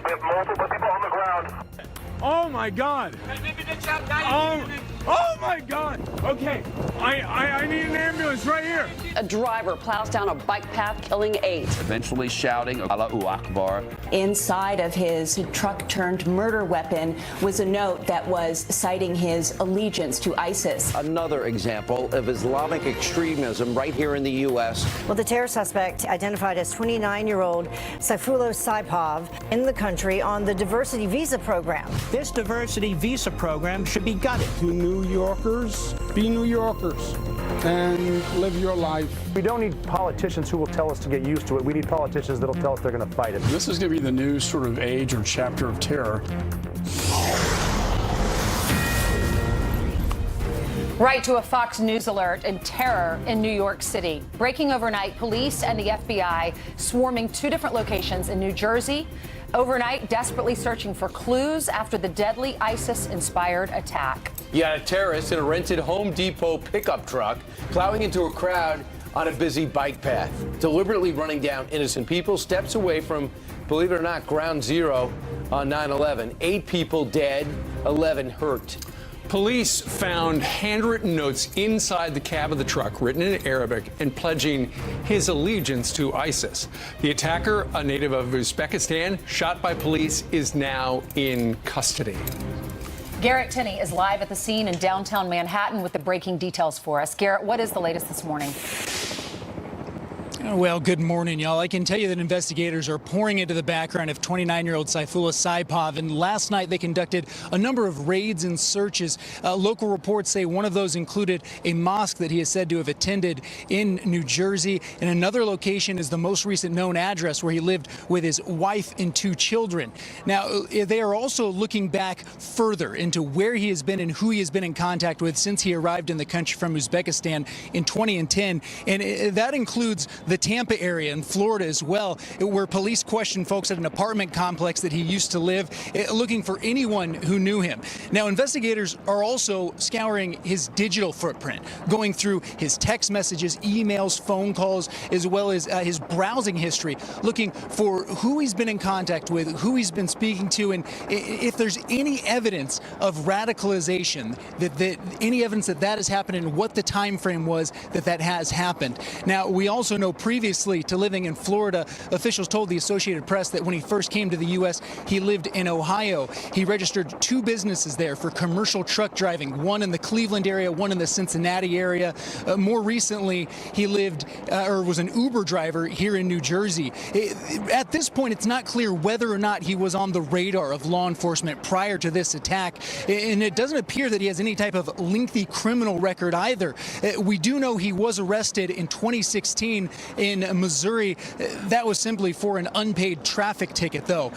We have multiple people on the ground. Oh my God! Oh my God! Okay, I need an ambulance right here. A driver plows down a bike path, killing 8. Eventually shouting, Allahu Akbar. Inside of his truck-turned-murder weapon was a note that was citing his allegiance to ISIS. Another example of Islamic extremism right here in the U.S. Well, the terror suspect identified as 29-year-old Saifullah Saipov in the country on the diversity visa program. This diversity visa program should be gutted. To New Yorkers, be New Yorkers and live your life. We don't need politicians who will tell us to get used to it. We need politicians that'll tell us they're going to fight it. This is going to be the new sort of age or chapter of terror. Right to a Fox News alert and terror in New York City. Breaking overnight, police and the FBI swarming 2 different locations in New Jersey. Overnight, desperately searching for clues after the deadly ISIS-inspired attack. You had a terrorist in a rented Home Depot pickup truck plowing into a crowd on a busy bike path, deliberately running down innocent people, steps away from, believe it or not, ground zero on 9/11. 8 people dead, 11 hurt. Police found handwritten notes inside the cab of the truck written in Arabic and pledging his allegiance to ISIS. The attacker, a native of Uzbekistan, shot by police, is now in custody. Garrett Tenney is live at the scene in downtown Manhattan with the breaking details for us. Garrett, what is the latest this morning? Well, good morning, y'all. I can tell you that investigators are pouring into the background of 29-year-old Saifullah Saipov, and last night they conducted a number of raids and searches. Local reports say one of those included a mosque that he is said to have attended in New Jersey, and another location is the most recent known address where he lived with his wife and 2 children. Now, they are also looking back further into where he has been and who he has been in contact with since he arrived in the country from Uzbekistan in 2010, and that includes the Tampa area in Florida as well, where police questioned folks at an apartment complex that he used to live, looking for anyone who knew him. Now, investigators are also scouring his digital footprint, going through his text messages, emails, phone calls, as well as his browsing history, looking for who he's been in contact with, who he's been speaking to, and if there's any evidence of radicalization, that any evidence that has happened and what the time frame was that has happened. Now, we also know previously to living in Florida, officials told the Associated Press that when he first came to the U.S., he lived in Ohio. He registered 2 businesses there for commercial truck driving, one in the Cleveland area, one in the Cincinnati area. More recently, he lived or was an Uber driver here in New Jersey. At this point, it's not clear whether or not he was on the radar of law enforcement prior to this attack, and it doesn't appear that he has any type of lengthy criminal record either. We do know he was arrested in 2016 in Missouri. That was simply for an unpaid traffic ticket, though.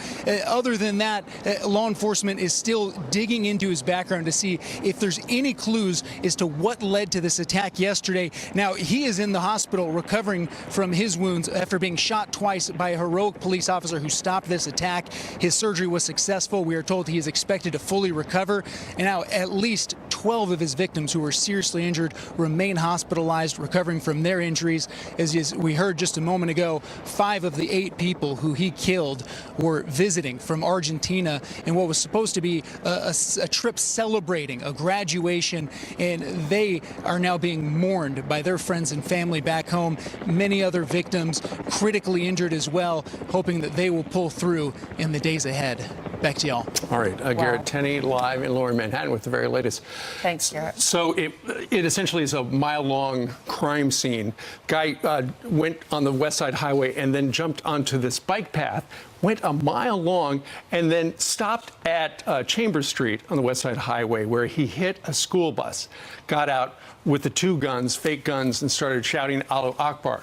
Other than that, law enforcement is still digging into his background to see if there's any clues as to what led to this attack yesterday. Now, he is in the hospital recovering from his wounds after being shot twice by a heroic police officer who stopped this attack. His surgery was successful. We are told he is expected to fully recover. And now at least 12 of his victims who were seriously injured remain hospitalized, recovering from their injuries. As we heard just a moment ago, 5 of the 8 people who he killed were visiting from Argentina in what was supposed to be a trip celebrating a graduation, and they are now being mourned by their friends and family back home. Many other victims critically injured as well, hoping that they will pull through in the days ahead. Back to y'all. All right, Garrett Tenney live in Lower Manhattan with the very latest. Thanks, Garrett. So it essentially is a mile-long crime scene. Guy went on the West Side Highway and then jumped onto this bike path, went a mile long, and then stopped at Chambers Street on the West Side Highway, where he hit a school bus, got out with the 2 guns, fake guns, and started shouting Allahu Akbar.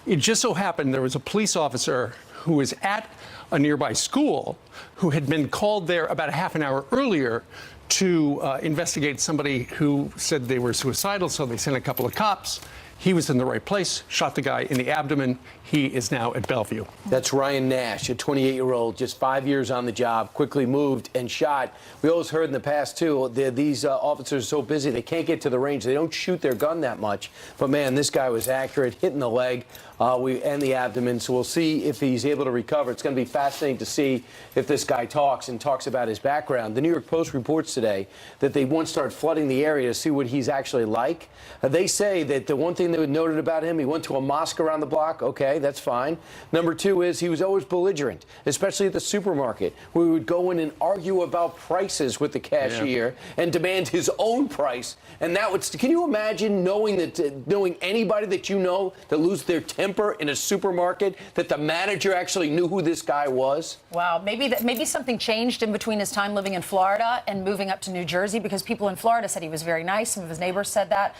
It just so happened there was a police officer who was at a nearby school who had been called there about a half an hour earlier to investigate somebody who said they were suicidal, so they sent a couple of cops. He was in the right place, shot the guy in the abdomen. He is now at Bellevue. That's Ryan Nash, a 28-year-old, just 5 years on the job, quickly moved and shot. We always heard in the past, too, these officers are so busy they can't get to the range. They don't shoot their gun that much. But, man, this guy was accurate, hitting the leg and the abdomen. So we'll see if he's able to recover. It's going to be fascinating to see if this guy talks about his background. The New York Post reports today that they once started flooding the area to see what he's actually like. They say that the one thing they noted about him, he went to a mosque around the block. Okay, that's fine. Number two is he was always belligerent, especially at the supermarket, where he would go in and argue about prices with the cashier and demand his own price. And that would, can you imagine knowing anybody that you know that lose their temper in a supermarket, that the manager actually knew who this guy was? Wow, maybe something changed in between his time living in Florida and moving up to New Jersey, because people in Florida said he was very nice. Some of his neighbors said that.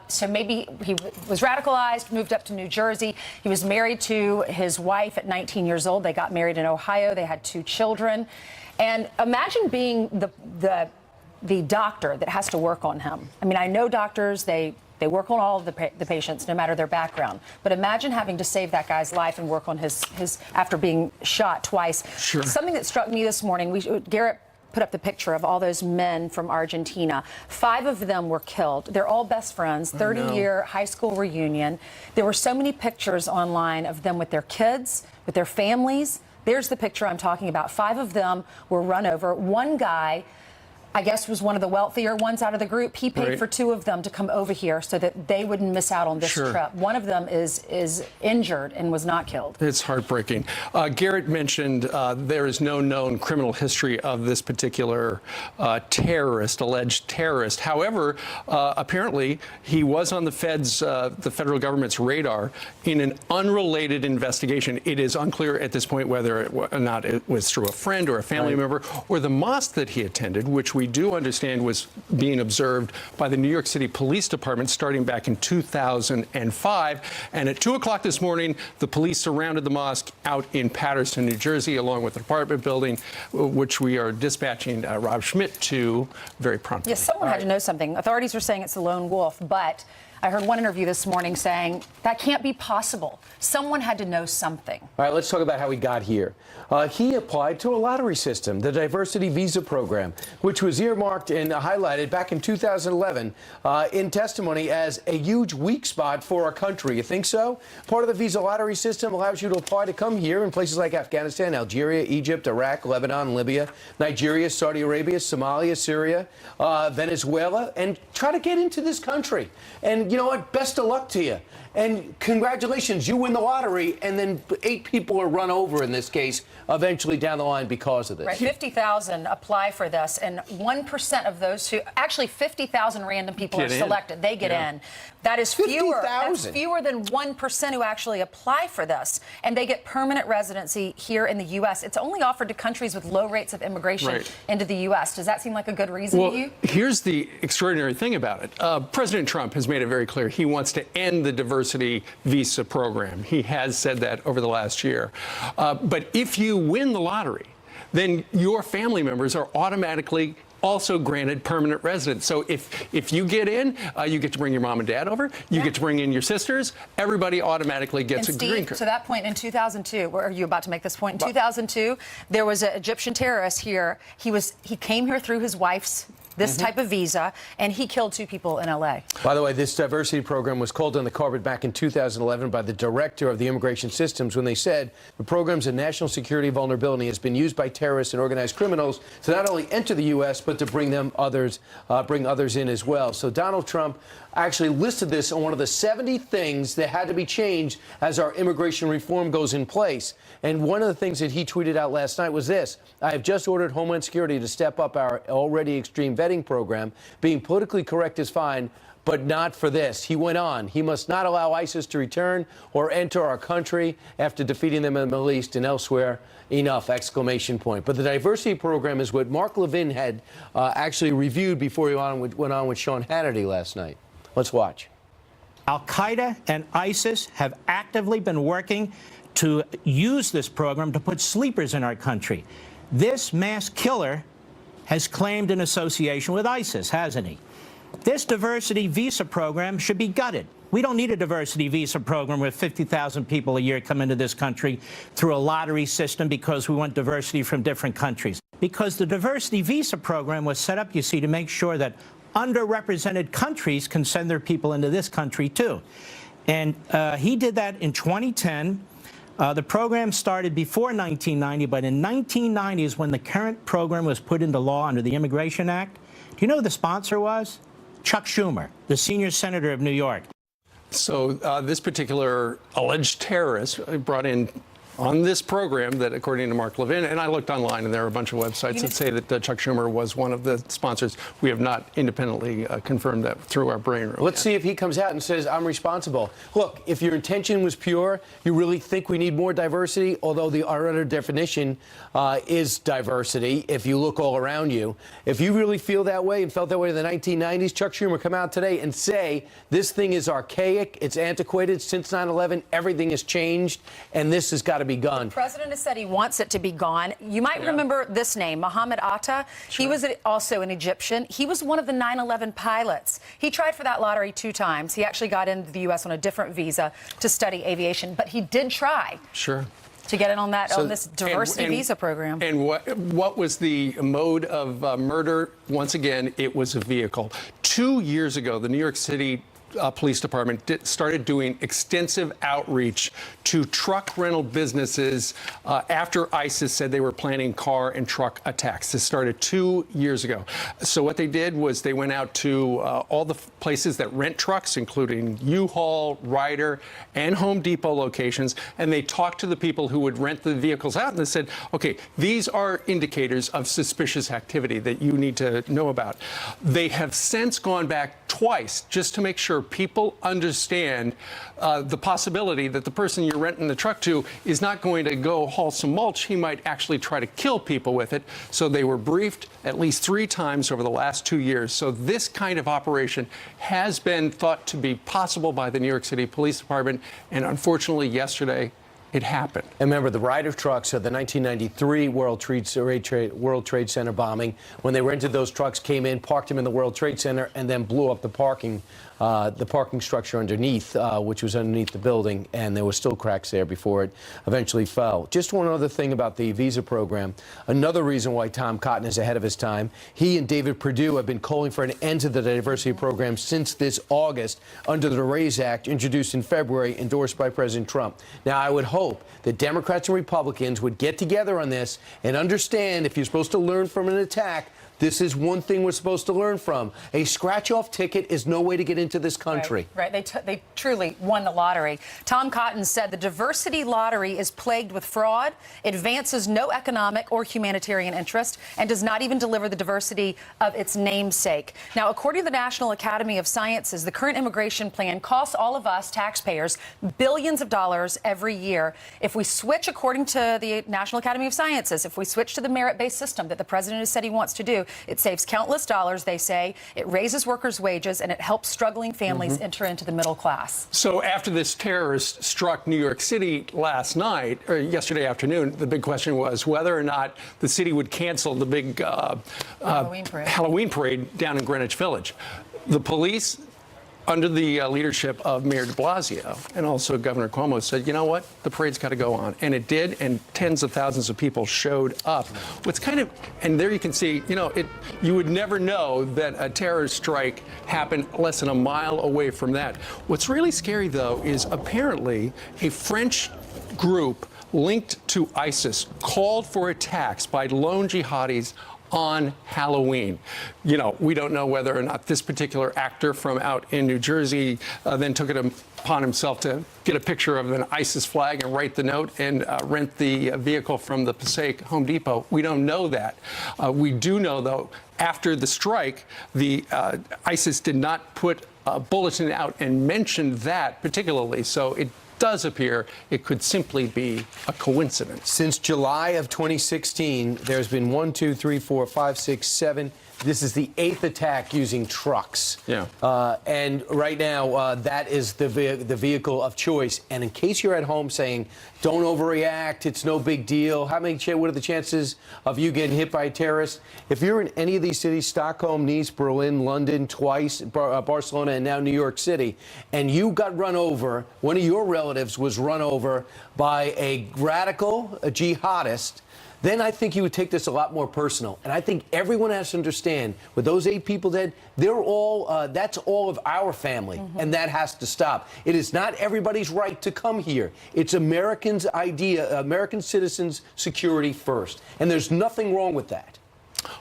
So maybe he was radicalized, moved up to New Jersey. He was married to his wife at 19 years old. They got married in Ohio. They had 2 children. And imagine being the doctor that has to work on him. I mean, I know doctors, they work on all of the patients, no matter their background. But imagine having to save that guy's life and work on his after being shot twice. Sure. Something that struck me this morning, Garrett put up the picture of all those men from Argentina. 5 of them were killed. They're all best friends, 30-year high school reunion. There were so many pictures online of them with their kids, with their families. There's the picture I'm talking about. 5 of them were run over. One guy, I guess, was one of the wealthier ones out of the group. He paid for 2 of them to come over here so that they wouldn't miss out on this trip. One of them is injured and was not killed. It's heartbreaking. Garrett mentioned there is no known criminal history of this particular alleged terrorist. However, apparently he was on the federal government's radar in an unrelated investigation. It is unclear at this point whether or not it was through a friend or a family member or the mosque that he attended, which we do understand was being observed by the New York City Police Department starting back in 2005. And at 2 o'clock this morning, the police surrounded the mosque out in Paterson, New Jersey, along with the apartment building, which we are dispatching Rob Schmidt to very promptly. Yes, someone had to know something. Authorities are saying it's a lone wolf, but I heard one interview this morning saying that can't be possible. Someone had to know something. All right, let's talk about how he got here. He applied to a lottery system, the diversity visa program, which was earmarked and highlighted back in 2011 in testimony as a huge weak spot for our country. You think so? Part of the visa lottery system allows you to apply to come here in places like Afghanistan, Algeria, Egypt, Iraq, Lebanon, Libya, Nigeria, Saudi Arabia, Somalia, Syria, Venezuela, and try to get into this country. And you know what? Best of luck to you. And congratulations, you win the lottery, and then 8 people are run over in this case eventually down the line because of this. Right, 50,000 apply for this, and 1% of those who, actually 50,000 random people are selected. They get in. That is fewer. That's fewer than 1% who actually apply for this, and they get permanent residency here in the U.S. It's only offered to countries with low rates of immigration into the U.S. Does that seem like a good reason to you? Here's the extraordinary thing about it. President Trump has made it very clear he wants to end the diversity visa program. He has said that over the last year. But if you win the lottery, then your family members are automatically also granted permanent residence. So if you get in, you get to bring your mom and dad over. You get to bring in your sisters. Everybody automatically gets a green card. To that point, in 2002, where are you about to make this point? In 2002, there was an Egyptian terrorist here. He came here through his wife's type of visa, and he killed 2 people in L.A. By the way, this diversity program was called on the carpet back in 2011 by the director of the immigration systems when they said the program's a national security vulnerability has been used by terrorists and organized criminals to not only enter the U.S., but to bring others in as well. So Donald Trump actually listed this on one of the 70 things that had to be changed as our immigration reform goes in place. And one of the things that he tweeted out last night was this: I have just ordered Homeland Security to step up our already extreme vetting program. Being politically correct is fine, but not for this. He went on. He must not allow ISIS to return or enter our country after defeating them in the Middle East and elsewhere. Enough! Exclamation point. But the diversity program is what Mark Levin had actually reviewed before he went on with Sean Hannity last night. Let's watch. Al-Qaeda and ISIS have actively been working to use this program to put sleepers in our country. This mass killer has claimed an association with ISIS, hasn't he? This diversity visa program should be gutted. We don't need a diversity visa program where 50,000 people a year come into this country through a lottery system because we want diversity from different countries. Because the diversity visa program was set up, you see, to make sure that underrepresented countries can send their people into this country, too. And he did that in 2010. The program started before 1990, but in 1990 is when the current program was put into law under the Immigration Act. Do you know who the sponsor was? Chuck Schumer, the senior senator of New York. So this particular alleged terrorist brought in on this program that, according to Mark Levin, and I looked online, and there are a bunch of websites that say that Chuck Schumer was one of the sponsors. We have not independently confirmed that through our brain room. Let's see if he comes out and says, I'm responsible. Look, if your intention was pure, you really think we need more diversity, although our other definition is diversity, if you look all around you. If you really feel that way and felt that way in the 1990s, Chuck Schumer come out today and say, this thing is archaic, it's antiquated, since 9/11, everything has changed, and this has got to be gone. The president has said he wants it to be gone. You might remember this name, Mohammed Atta. Sure. He was also an Egyptian. He was one of the 9/11 pilots. He tried for that lottery 2 times. He actually got into the U.S. on a different visa to study aviation, but he did try. Sure. To get in on that on this diversity visa program. And what was the mode of murder? Once again, it was a vehicle. 2 years ago, the New York City Police Department started doing extensive outreach to truck rental businesses after ISIS said they were planning car and truck attacks. This started 2 years ago. So what they did was they went out to all the places that rent trucks, including U-Haul, Ryder, and Home Depot locations, and they talked to the people who would rent the vehicles out, and they said, okay, these are indicators of suspicious activity that you need to know about. They have since gone back twice just to make sure people understand the possibility that the person you're renting the truck to is not going to go haul some mulch. He might actually try to kill people with it. So they were briefed at least 3 times over the last 2 years. So this kind of operation has been thought to be possible by the New York City Police Department. And unfortunately, yesterday, it happened. And remember, the Ryder trucks of the 1993 World Trade Center bombing, when they rented those trucks, came in, parked them in the World Trade Center, and then blew up the parking structure underneath, which was underneath the building, and there were still cracks there before it eventually fell. Just one other thing about the visa program. Another reason why Tom Cotton is ahead of his time. He and David Perdue have been calling for an end to the diversity program since this August under the RAISE Act, introduced in February, endorsed by President Trump. Now, I would hope that Democrats and Republicans would get together on this and understand, if you're supposed to learn from an attack, this is one thing we're supposed to learn from. A scratch-off ticket is no way to get into this country. Right. They truly won the lottery. Tom Cotton said the diversity lottery is plagued with fraud, advances no economic or humanitarian interest, and does not even deliver the diversity of its namesake. Now, according to the National Academy of Sciences, the current immigration plan costs all of us taxpayers billions of dollars every year. If we switch, according to the National Academy of Sciences, if we switch to the merit-based system that the president has said he wants to do, it saves countless dollars, they say. It raises workers' wages, and it helps struggling families enter into the middle class. So after this terrorist struck New York City last night, or yesterday afternoon, the big question was whether or not the city would cancel the big Halloween parade down in Greenwich Village. The police, under the leadership of Mayor de Blasio and also Governor Cuomo, said, you know what, the parade's got to go on. And it did, and tens of thousands of people showed up. What's kind of, and there you can see, you know, you would never know that a terror strike happened less than a mile away from that. What's really scary, though, is apparently a French group linked to ISIS called for attacks by lone jihadis on Halloween. You know, we don't know whether or not this particular actor from out in New Jersey then took it upon himself to get a picture of an ISIS flag and write the note and rent the vehicle from the Passaic Home Depot. We don't know that. We do know, though, after the strike, the ISIS did not put a bulletin out and mention that particularly. So it does appear it could simply be a coincidence. Since July of 2016, there's been 1, 2, 3, 4, 5, 6, 7, This is the 8th attack using trucks. Yeah. And right now, that is the vehicle of choice. And in case you're at home saying, don't overreact, it's no big deal, what are the chances of you getting hit by a terrorist? If you're in any of these cities, Stockholm, Nice, Berlin, London, twice, Barcelona, and now New York City, and you got run over, one of your relatives was run over by a radical, a jihadist, then I think you would take this a lot more personal. And I think everyone has to understand, with those 8 people dead, they're all, that's all of our family, and that has to stop. It is not everybody's right to come here. It's Americans' idea, American citizens' security first. And there's nothing wrong with that.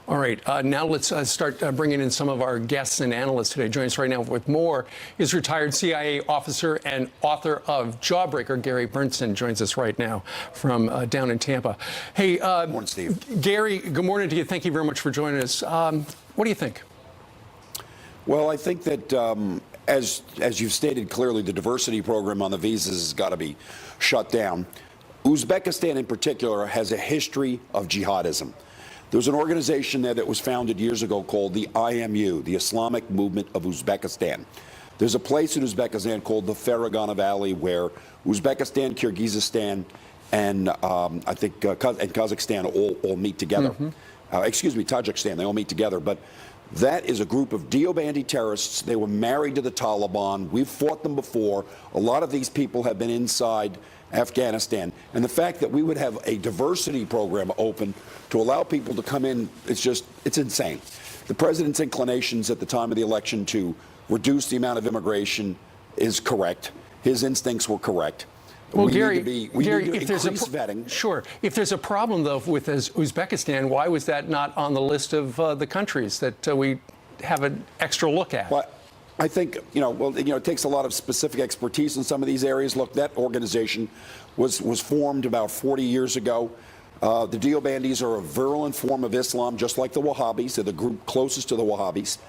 All right, now let's start bringing in some of our guests and analysts today. Joining us right now with more is retired CIA officer and author of Jawbreaker, Gary Bernstein, joins us right now from down in Tampa. Hey, good morning, Steve. Gary, good morning to you. Thank you very much for joining us. What do you think? Well, I think that as you've stated clearly, the diversity program on the visas has got to be shut down. Uzbekistan in particular has a history of jihadism. There was an organization there that was founded years ago called the IMU, the Islamic Movement of Uzbekistan. There's a place in Uzbekistan called the Fergana Valley where Uzbekistan, Kyrgyzstan, and I think and Kazakhstan all meet together. Excuse me, Tajikistan, they all meet together. But that is a group of Deobandi terrorists. They were married to the Taliban. We've fought them before. A lot of these people have been inside Afghanistan. And the fact that we would have a diversity program open to allow people to come in, it's insane. The president's inclinations at the time of the election to reduce the amount of immigration is correct. His instincts were correct. Well, Gary, if there's vetting. Sure. If there's a problem, though, with Uzbekistan, why was that not on the list of the countries that we have an extra look at? Well, I think, it takes a lot of specific expertise in some of these areas. Look, that organization was formed about 40 years ago. The Deobandis are a virulent form of Islam, just like the Wahhabis. They're the group closest to the Wahhabis.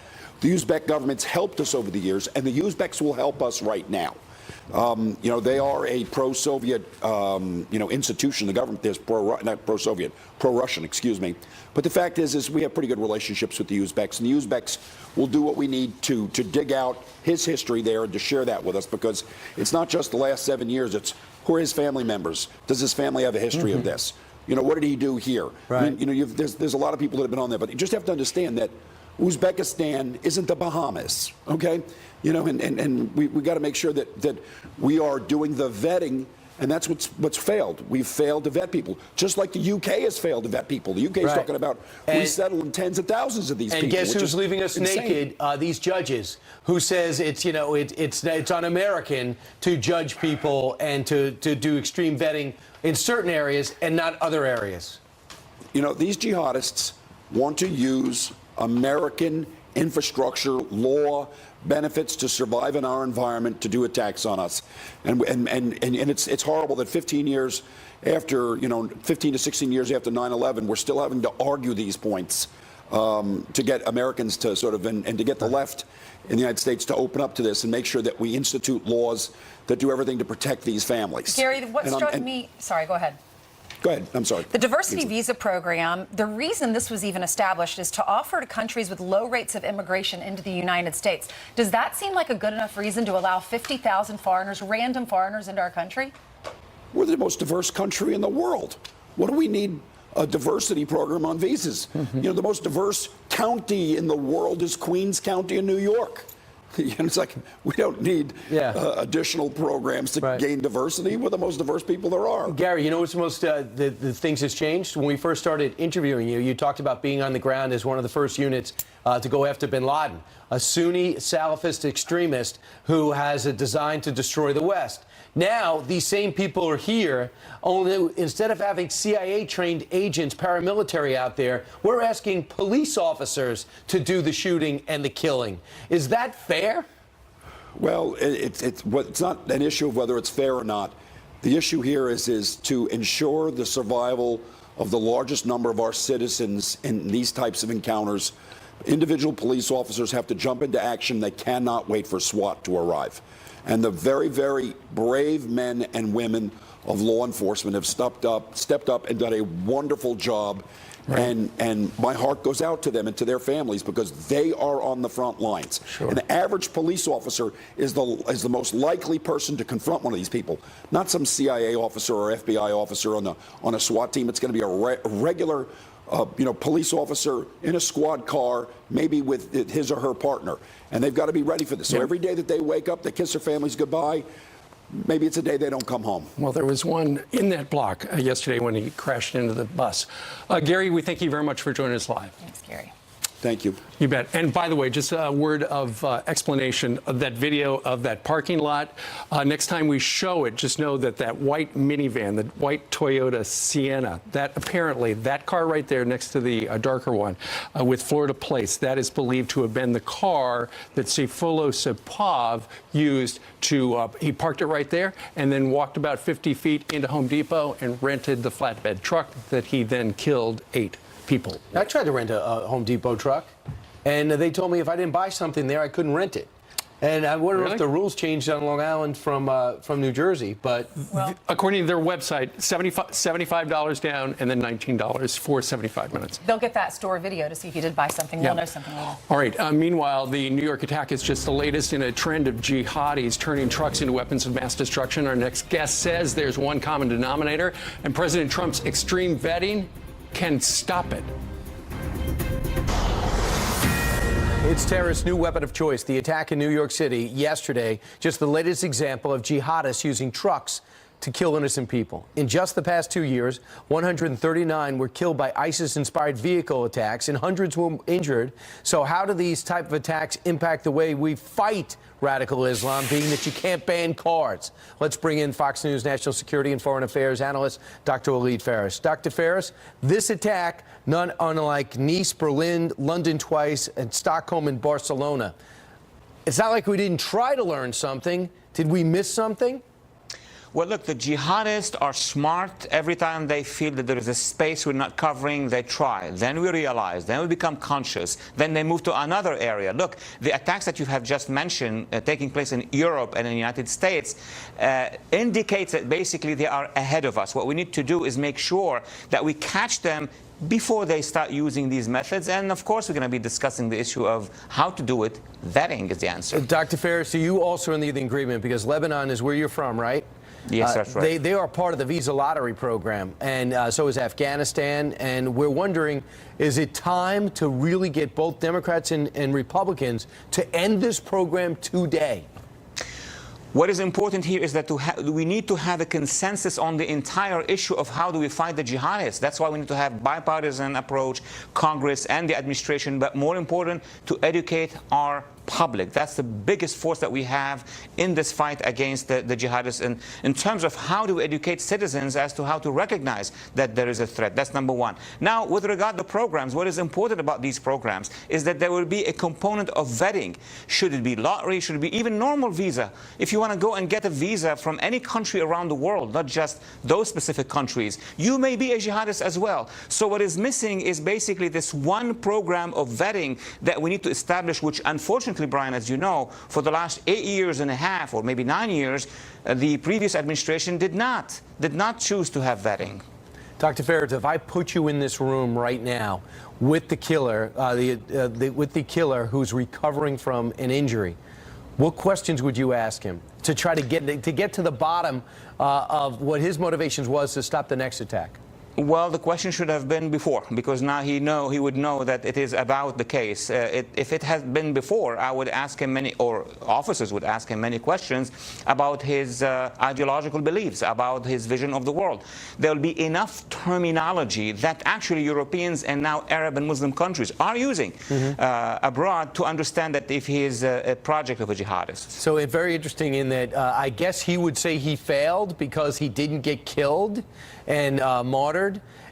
The Uzbek government's helped us over the years, and the Uzbeks will help us right now. They are a pro-Soviet, institution. The government is not pro-Soviet, pro-Russian, excuse me. But the fact is we have pretty good relationships with the Uzbeks, and the Uzbeks will do what we need to dig out his history there and to share that with us, because it's not just the last 7 years. It's who are his family members? Does his family have a history of this? What did he do here? Right. I mean, there's a lot of people that have been on there, but you just have to understand that Uzbekistan isn't the Bahamas, okay? And we got to make sure that we are doing the vetting, and that's what's failed. We've failed to vet people, just like the UK has failed to vet people. The UK is talking about resettling tens of thousands of these people. And guess who's leaving us insane. naked? These judges, who says it's un-American to judge people and to do extreme vetting in certain areas and not other areas. These jihadists want to use American infrastructure, law, benefits to survive in our environment to do attacks on us. And it's horrible that 15 years after, 15 to 16 years after 9/11, we're still having to argue these points to get Americans to sort of, and to get the left in the United States to open up to this and make sure that we institute laws that do everything to protect these families. Gary, what struck me, sorry, go ahead. Go ahead. I'm sorry. The diversity visa program, the reason this was even established is to offer to countries with low rates of immigration into the United States. Does that seem like a good enough reason to allow 50,000 foreigners, random foreigners, into our country? We're the most diverse country in the world. What do we need a diversity program on visas? The most diverse county in the world is Queens County in New York. It's like we don't need additional programs to gain diversity. We're the most diverse people there are. Gary, what's the most the things that's changed? When we first started interviewing you, you talked about being on the ground as one of the first units to go after bin Laden, a Sunni Salafist extremist who has a design to destroy the West. Now, these same people are here, only instead of having CIA-trained agents, paramilitary out there, we're asking police officers to do the shooting and the killing. Is that fair? Well, it's not an issue of whether it's fair or not. The issue here is to ensure the survival of the largest number of our citizens in these types of encounters. Individual police officers have to jump into action. They cannot wait for SWAT to arrive. And the very, very brave men and women of law enforcement have stepped up and done a wonderful job. Right. And my heart goes out to them and to their families because they are on the front lines. Sure. An average police officer is the most likely person to confront one of these people, not some CIA officer or FBI officer on a SWAT team. It's going to be a regular police officer in a squad car, maybe with his or her partner. And they've got to be ready for this. So every day that they wake up, they kiss their families goodbye. Maybe it's a day they don't come home. Well, there was one in that block yesterday when he crashed into the bus. Gary, we thank you very much for joining us live. Thanks, Gary. Thank you. You bet. And by the way, just a word of explanation of that video of that parking lot. Next time we show it, just know that that white minivan, the white Toyota Sienna, that apparently, that car right there next to the darker one with Florida plates, that is believed to have been the car that Sayfullo Saipov used to, he parked it right there and then walked about 50 feet into Home Depot and rented the flatbed truck that he then killed 8 people. I tried to rent a Home Depot truck, and they told me if I didn't buy something there, I couldn't rent it. And I wonder if the rules changed on Long Island from New Jersey, but... Well, according to their website, $75 down and then $19 for 75 minutes. They'll get that store video to see if you did buy something. We'll know something later. All right. Meanwhile, the New York attack is just the latest in a trend of jihadis turning trucks into weapons of mass destruction. Our next guest says there's one common denominator, and President Trump's extreme vetting can stop it. It's terrorists' new weapon of choice, the attack in New York City yesterday, just the latest example of jihadists using trucks to kill innocent people. In just the past 2 years, 139 were killed by ISIS-inspired vehicle attacks and hundreds were injured. So how do these type of attacks impact the way we fight radical Islam, being that you can't ban cars? Let's bring in Fox News national security and foreign affairs analyst, Dr. Walid Faris. Dr. Faris, this attack, none unlike Nice, Berlin, London twice, and Stockholm and Barcelona. It's not like we didn't try to learn something. Did we miss something? Well, look, the jihadists are smart. Every time they feel that there is a space we're not covering, they try. Then we realize. Then we become conscious. Then they move to another area. Look, the attacks that you have just mentioned taking place in Europe and in the United States indicates that basically they are ahead of us. What we need to do is make sure that we catch them before they start using these methods. And, of course, we're going to be discussing the issue of how to do it. Vetting is the answer. Dr. Faris, are you also in the agreement? Because Lebanon is where you're from, right? Yes, that's right. They are part of the visa lottery program, and so is Afghanistan. And we're wondering, is it time to really get both Democrats and Republicans to end this program today? What is important here is that we need to have a consensus on the entire issue of how do we fight the jihadists. That's why we need to have bipartisan approach, Congress and the administration, but more important, to educate our public. That's the biggest force that we have in this fight against the jihadists. And in terms of how to educate citizens as to how to recognize that there is a threat. That's number one. Now, with regard to programs, what is important about these programs is that there will be a component of vetting. Should it be lottery? Should it be even normal visa? If you want to go and get a visa from any country around the world, not just those specific countries, you may be a jihadist as well. So what is missing is basically this one program of vetting that we need to establish, which unfortunately, Brian, as you know, for the last 8 years and a half, or maybe 9 years, the previous administration did not choose to have vetting. Dr. Faris, if I put you in this room right now with the killer, with the killer who's recovering from an injury, what questions would you ask him to try to get to the bottom of what his motivations was to stop the next attack? Well, the question should have been before, because now he would know that it is about the case. If it had been before, I would ask him or officers would ask him many questions about his ideological beliefs, about his vision of the world. There will be enough terminology that actually Europeans and now Arab and Muslim countries are using abroad to understand that if he is a project of a jihadist. So it's very interesting in that I guess he would say he failed because he didn't get killed and martyred.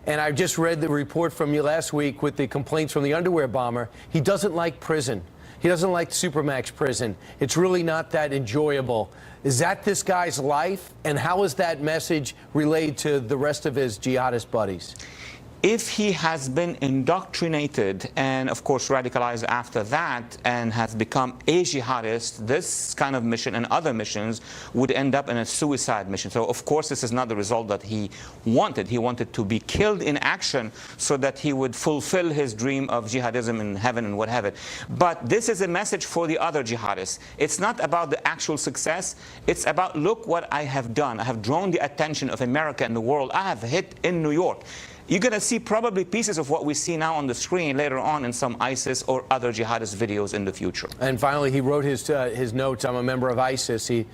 And I just read the report from you last week with the complaints from the underwear bomber. He doesn't like prison. He doesn't like Supermax prison. It's really not that enjoyable. Is that this guy's life? And how is that message relayed to the rest of his jihadist buddies? If he has been indoctrinated and, of course, radicalized after that and has become a jihadist, this kind of mission and other missions would end up in a suicide mission. So, of course, this is not the result that he wanted. He wanted to be killed in action so that he would fulfill his dream of jihadism in heaven and what have it. But this is a message for the other jihadists. It's not about the actual success. It's about, look what I have done. I have drawn the attention of America and the world. I have hit in New York. You're going to see probably pieces of what we see now on the screen later on in some ISIS or other jihadist videos in the future. And finally, he wrote his notes. I'm a member of ISIS. In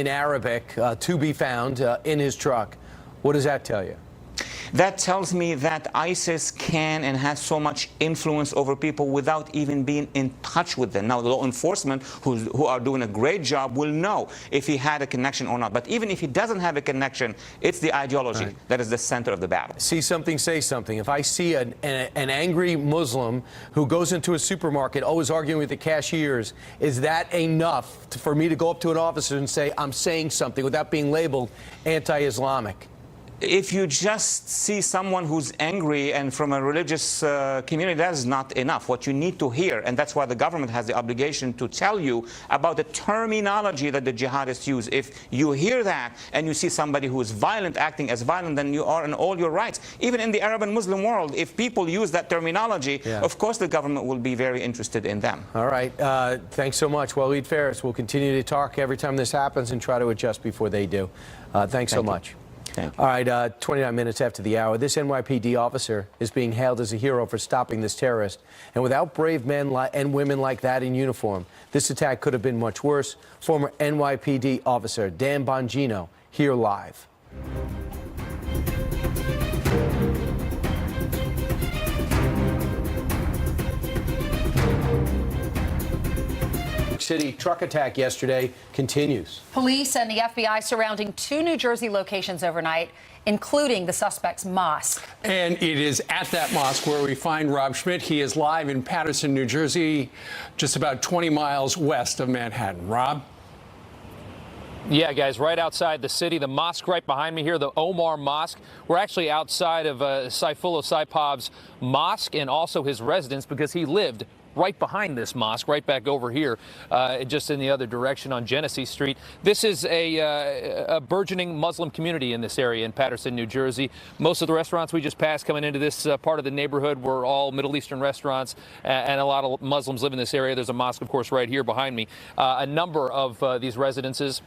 Arabic, to be found in his truck. What does that tell you? That tells me that ISIS can and has so much influence over people without even being in touch with them. Now, the law enforcement, who are doing a great job, will know if he had a connection or not. But even if he doesn't have a connection, it's the ideology that is the center of the battle. See something, say something. If I see an angry Muslim who goes into a supermarket always arguing with the cashiers, is that enough for me to go up to an officer and say, I'm saying something without being labeled anti-Islamic? If you just see someone who's angry and from a religious community, that is not enough. What you need to hear, and that's why the government has the obligation to tell you about the terminology that the jihadists use. If you hear that and you see somebody who is violent acting as violent, then you are in all your rights. Even in the Arab and Muslim world, if people use that terminology, of course the government will be very interested in them. All right. Thanks so much. Waleed Phares. We'll continue to talk every time this happens and try to adjust before they do. Thanks so much. All right, 29 minutes after the hour, this NYPD officer is being hailed as a hero for stopping this terrorist. And without brave men and women like that in uniform, this attack could have been much worse. Former NYPD officer Dan Bongino here live. City truck attack yesterday continues. Police and the FBI surrounding 2 New Jersey locations overnight, including the suspect's mosque. And it is at that mosque where we find Rob Schmidt. He is live in Paterson, New Jersey, just about 20 miles west of Manhattan. Rob? Yeah, guys, right outside the city. The mosque right behind me here, the Omar Mosque. We're actually outside of Saifullah Saipov's mosque and also his residence because he lived right behind this mosque, right back over here, just in the other direction on Genesee Street. This is a burgeoning Muslim community in this area in Paterson, New Jersey. Most of the restaurants we just passed coming into this part of the neighborhood were all Middle Eastern restaurants, and a lot of Muslims live in this area. There's a mosque, of course, right here behind me. A number of these residences,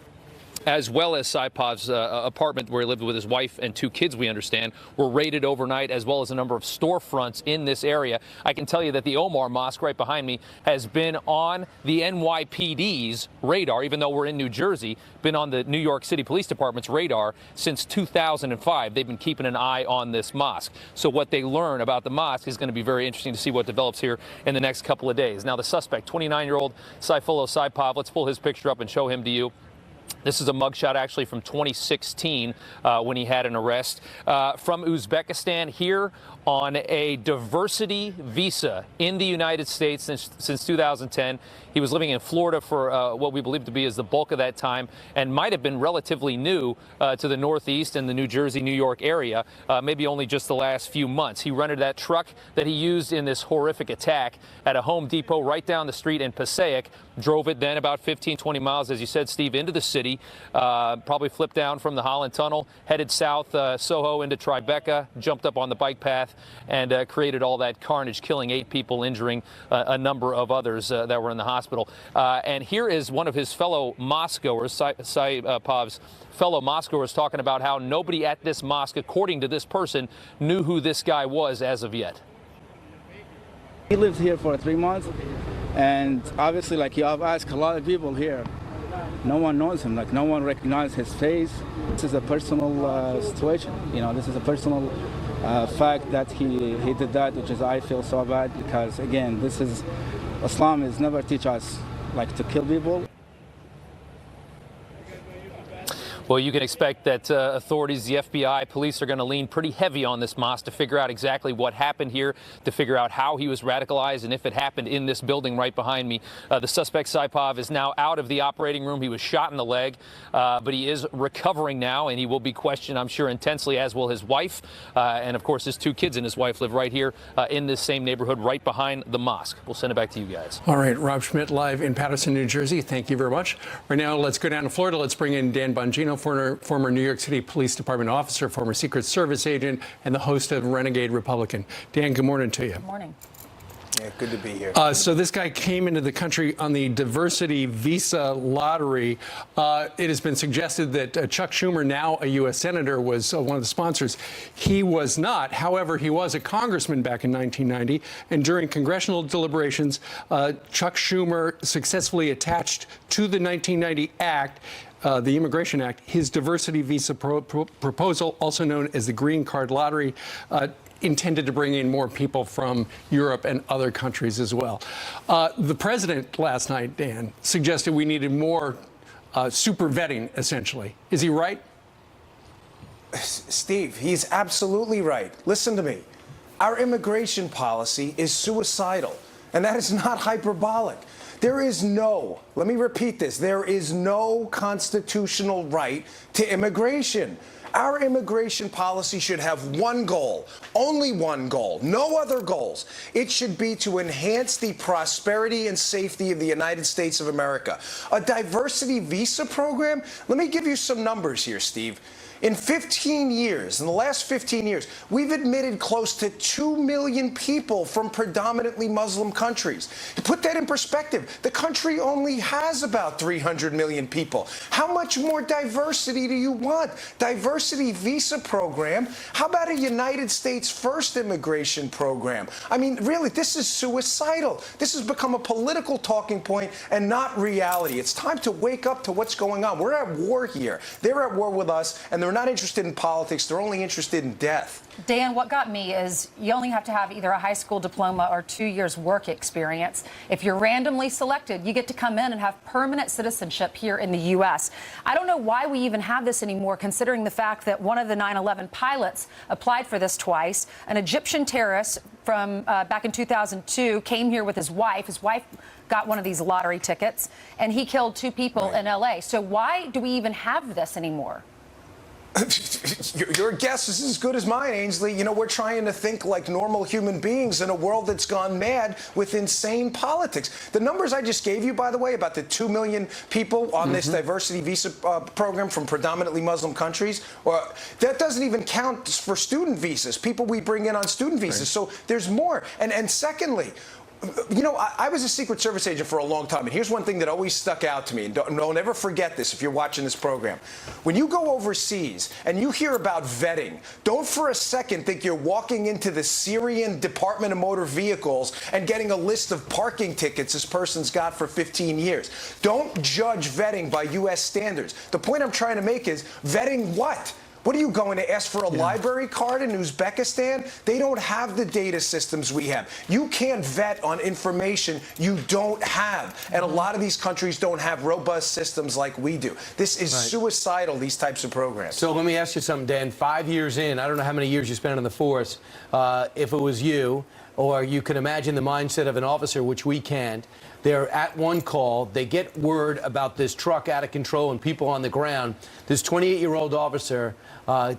as well as Saipov's apartment where he lived with his wife and 2 kids, we understand, were raided overnight, as well as a number of storefronts in this area. I can tell you that the Omar Mosque right behind me has been on the NYPD's radar, even though we're in New Jersey, been on the New York City Police Department's radar since 2005. They've been keeping an eye on this mosque. So what they learn about the mosque is going to be very interesting to see what develops here in the next couple of days. Now, the suspect, 29-year-old Saifullah Saipov, let's pull his picture up and show him to you. This is a mugshot actually from 2016 when he had an arrest from Uzbekistan, here on a diversity visa in the United States since 2010. He was living in Florida for what we believe to be is the bulk of that time, and might have been relatively new to the Northeast and the New Jersey, New York area, maybe only just the last few months. He rented that truck that he used in this horrific attack at a Home Depot right down the street in Passaic, drove it then about 15, 20 miles, as you said, Steve, into the city, probably flipped down from the Holland Tunnel, headed south Soho into Tribeca, jumped up on the bike path, and created all that carnage, killing 8 people, injuring a number of others that were in the hospital. And here is one of his fellow mosque-goers, Saipov's fellow mosque-goers, talking about how nobody at this mosque, according to this person, knew who this guy was as of yet. He lived here for 3 months, and obviously, like, I've asked a lot of people here. No one knows him, like, no one recognizes his face. This is a personal situation, you know, this is a personal fact that he did that, which is, I feel so bad, because, again, this is, Islam is never teach us, like, to kill people. Well, you can expect that authorities, the FBI, police are going to lean pretty heavy on this mosque to figure out exactly what happened here, to figure out how he was radicalized and if it happened in this building right behind me. The suspect, Saipov, is now out of the operating room. He was shot in the leg, but he is recovering now, and he will be questioned, I'm sure, intensely, as will his wife. And, of course, his 2 kids and his wife live right here in this same neighborhood right behind the mosque. We'll send it back to you guys. All right, Rob Schmidt live in Paterson, New Jersey. Thank you very much. Right now, let's go down to Florida. Let's bring in Dan Bongino, former New York City Police Department officer, former Secret Service agent, and the host of Renegade Republican. Dan, good morning to you. Good morning. Yeah, good to be here. So this guy came into the country on the diversity visa lottery. It has been suggested that Chuck Schumer, now a U.S. Senator, was one of the sponsors. He was not. However, he was a congressman back in 1990. And during congressional deliberations, Chuck Schumer successfully attached to the 1990 Act, the Immigration Act, his diversity visa proposal, also known as the Green Card Lottery, intended to bring in more people from Europe and other countries as well. The president last night, Dan, suggested we needed more super vetting, essentially. Is he right? Steve, he's absolutely right. Listen to me. Our immigration policy is suicidal, and that is not hyperbolic. There is no, let me repeat this, there is no constitutional right to immigration. Our immigration policy should have one goal, only one goal, no other goals. It should be to enhance the prosperity and safety of the United States of America. A diversity visa program? Let me give you some numbers here, Steve. In 15 years, in the last 15 years, we've admitted close to 2 million people from predominantly Muslim countries. To put that in perspective, the country only has about 300 million people. How much more diversity do you want? Diversity visa program? How about a United States first immigration program? I mean, really, this is suicidal. This has become a political talking point and not reality. It's time to wake up to what's going on. We're at war here. They're at war with us, and they're not interested in politics. They're only interested in death. Dan, what got me is you only have to have either a high school diploma or 2 years work experience. If you're randomly selected, you get to come in and have permanent citizenship here in the U.S. I don't know why we even have this anymore, considering the fact that one of the 9/11 pilots applied for this twice. An Egyptian terrorist from back in 2002 came here with his wife. His wife got one of these lottery tickets, and he killed 2 people in L.A. So why do we even have this anymore? Your guess is as good as mine, Ainsley. You know, we're trying to think like normal human beings in a world that's gone mad with insane politics. The numbers I just gave you, by the way, about the 2 million people on this diversity visa program from predominantly Muslim countries, that doesn't even count for student visas, people we bring in on student visas. Right. So there's more. And secondly, you know, I was a Secret Service agent for a long time, and here's one thing that always stuck out to me, and don't ever forget this if you're watching this program. When you go overseas and you hear about vetting, don't for a second think you're walking into the Syrian Department of Motor Vehicles and getting a list of parking tickets this person's got for 15 years. Don't judge vetting by U.S. standards. The point I'm trying to make is, vetting what? What are you going to ask for a library card in Uzbekistan? They don't have the data systems we have. You can't vet on information you don't have. And a lot of these countries don't have robust systems like we do. This is suicidal, these types of programs. So let me ask you something, Dan. 5 years in, I don't know how many years you spent on the force. If it was you, or you can imagine the mindset of an officer, which we can't, they're at one call, they get word about this truck out of control and people on the ground. This 28-year-old officer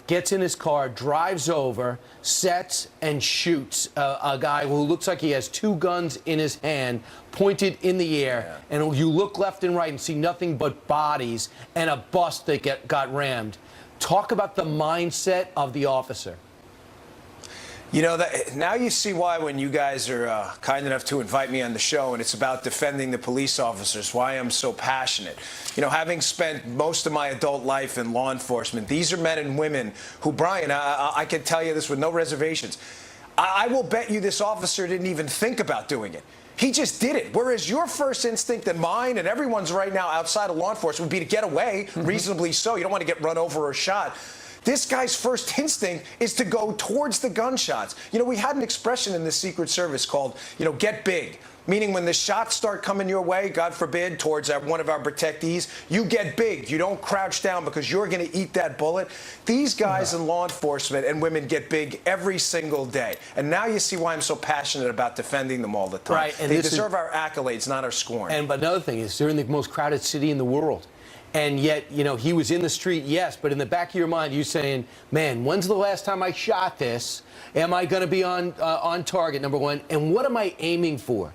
gets in his car, drives over, sets and shoots a guy who looks like he has 2 guns in his hand, pointed in the air. And you look left and right and see nothing but bodies and a bus that got rammed. Talk about the mindset of the officer. You know, now you see why when you guys are kind enough to invite me on the show and it's about defending the police officers, why I'm so passionate. You know, having spent most of my adult life in law enforcement, these are men and women who, Brian, I can tell you this with no reservations, I will bet you this officer didn't even think about doing it. He just did it. Whereas your first instinct and mine and everyone's right now outside of law enforcement would be to get away, reasonably so. You don't want to get run over or shot. This guy's first instinct is to go towards the gunshots. You know, we had an expression in the Secret Service called, get big. Meaning when the shots start coming your way, God forbid, towards one of our protectees, you get big. You don't crouch down because you're going to eat that bullet. These guys in law enforcement and women get big every single day. And now you see why I'm so passionate about defending them all the time. Right, and they deserve our accolades, not our scorn. And but another thing is they're in the most crowded city in the world. And yet, he was in the street, yes, but in the back of your mind, you're saying, man, when's the last time I shot this? Am I going to be on target, number one? And what am I aiming for?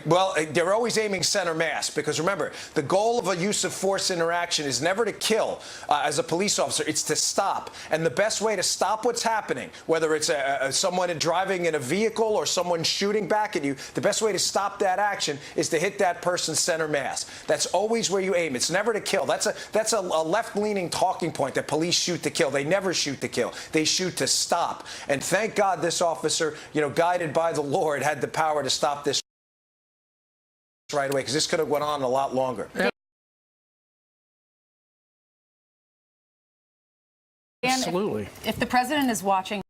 Well, they're always aiming center mass because, remember, the goal of a use of force interaction is never to kill as a police officer. It's to stop. And the best way to stop what's happening, whether it's someone driving in a vehicle or someone shooting back at you, the best way to stop that action is to hit that person's center mass. That's always where you aim. It's never to kill. That's a left-leaning talking point that police shoot to kill. They never shoot to kill. They shoot to stop. And thank God this officer, guided by the Lord, had the power to stop this right away, because this could have went on a lot longer. Absolutely. If the president is watching,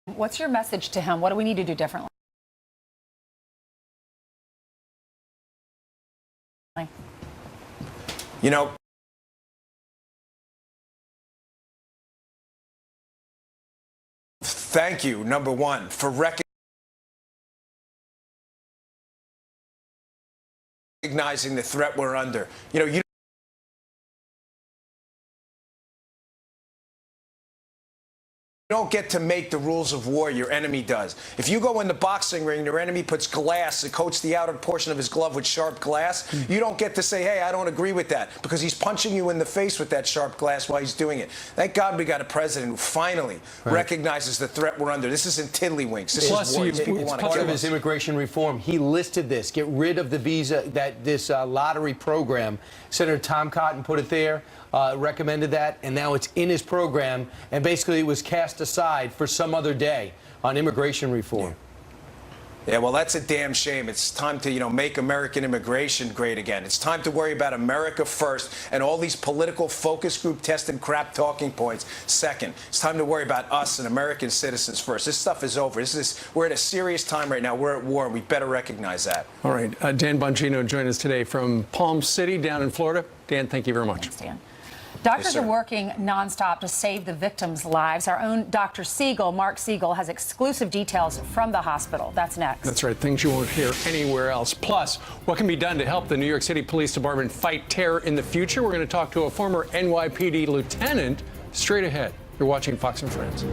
what's your message to him? What do we need to do differently? Thank you, number one, for recognizing the threat we're under. You don't get to make the rules of war, your enemy does. If you go in the boxing ring, your enemy puts glass and coats the outer portion of his glove with sharp glass, you don't get to say, hey, I don't agree with that, because he's punching you in the face with that sharp glass while he's doing it. Thank God we got a president who finally recognizes the threat we're under. This isn't tiddlywinks. This is war. People want to Part kill of his us. immigration reform, he listed this, get rid of the visa, this lottery program. Senator Tom Cotton put it there, recommended that, and now it's in his program, and basically it was cast aside for some other day on immigration reform. Yeah, well, that's a damn shame. It's time to, make American immigration great again. It's time to worry about America first and all these political focus group tested crap talking points second. It's time to worry about us and American citizens first. This stuff is over. We're at a serious time right now. We're at war. We better recognize that. All right. Dan Bongino joined us today from Palm City down in Florida. Dan, thank you very much. Thanks, Dan. Doctors are working nonstop to save the victims' lives. Our own Dr. Siegel, Mark Siegel, has exclusive details from the hospital. That's next. That's right. Things you won't hear anywhere else. Plus, what can be done to help the New York City Police Department fight terror in the future? We're going to talk to a former NYPD lieutenant straight ahead. You're watching Fox and Friends.